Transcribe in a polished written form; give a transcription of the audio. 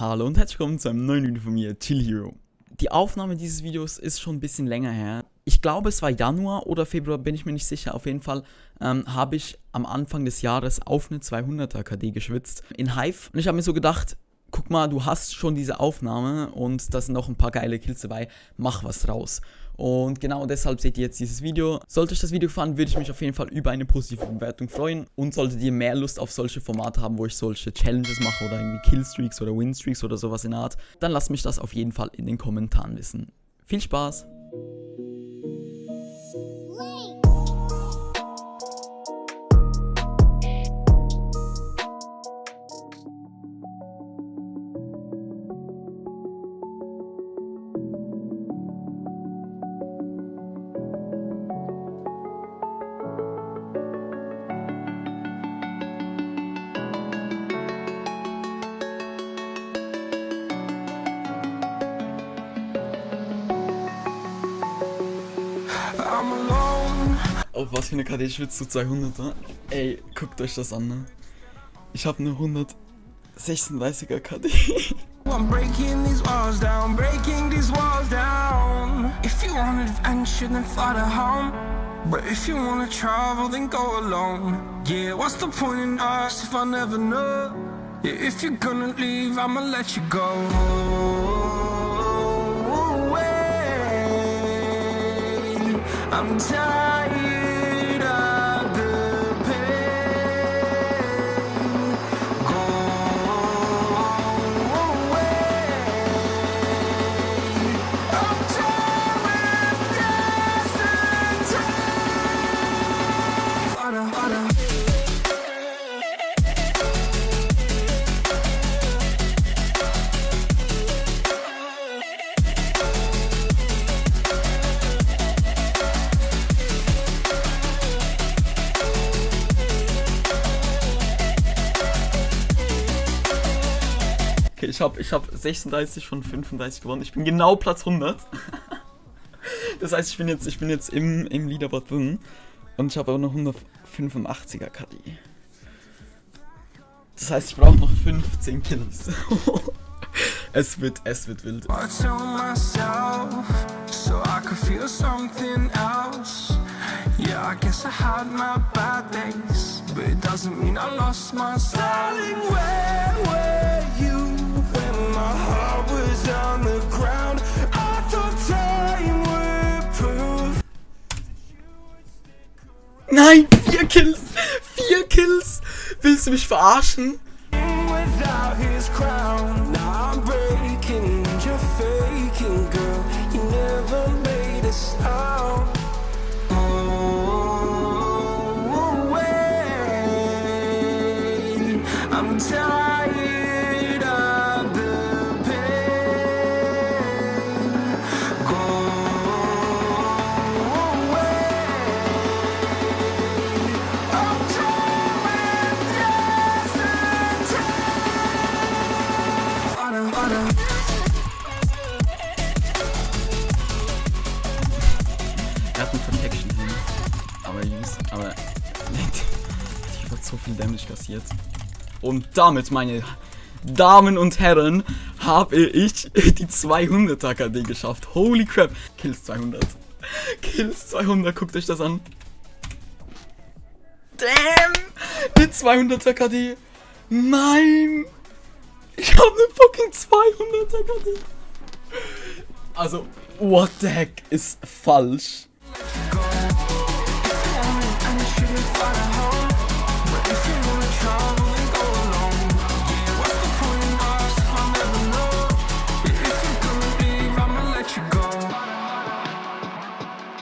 Hallo und herzlich willkommen zu einem neuen Video von mir, Chill Hero. Die Aufnahme dieses Videos ist schon ein bisschen länger her. Ich glaube, es war Januar oder Februar, bin ich mir nicht sicher. Auf jeden Fall habe ich am Anfang des Jahres auf eine 200er KD geschwitzt in Hive. Und ich habe mir so gedacht, guck mal, du hast schon diese Aufnahme und da sind noch ein paar geile Kills dabei, mach was draus. Und genau deshalb seht ihr jetzt dieses Video. Sollte euch das Video gefallen, würde ich mich auf jeden Fall über eine positive Bewertung freuen. Und solltet ihr mehr Lust auf solche Formate haben, wo ich solche Challenges mache oder irgendwie Killstreaks oder Winstreaks oder sowas in der Art, dann lasst mich das auf jeden Fall in den Kommentaren wissen. Viel Spaß! Auf was für eine KD schwitzt du 200er? Ey, guckt euch das an, ne? Ich habe eine 136er KD. I'm breaking these walls down, breaking these walls down. If you want adventure, then fly to home. But if you wanna travel, then go alone. Yeah, what's the point in us if I never know? Yeah, if you're gonna leave, I'ma let you go. I'm tired of the pain. Go away. I'm tired of yesterday. Okay, ich hab 36 von 35 gewonnen. Ich bin genau Platz 100. Das heißt, ich bin jetzt im Leaderboard drin. Und ich habe auch noch 185er KD. Das heißt, ich brauche noch 15 Kills. Es wird wild. I tell myself so I could feel something else. Yeah, I guess I had my bad days, but it doesn't mean I lost myself. Darling, where were you when my heart was on the ground? I thought time would prove. Nein, 4 Kills! 4 Kills! Willst du mich verarschen? Without his crown, now I'm breaking. You're faking, girl. You never made a sound. I'm tired of the pain. Go away. I'm tired of yesterday. Er hat eine Protection hin. Aber ich hat so viel Damage kassiert. Und damit, meine Damen und Herren, habe ich die 200er KD geschafft. Holy crap. Kills 200. Kills 200, guckt euch das an. Damn. Die 200er KD. Nein. Ich habe eine fucking 200er KD. Also, what the heck ist falsch?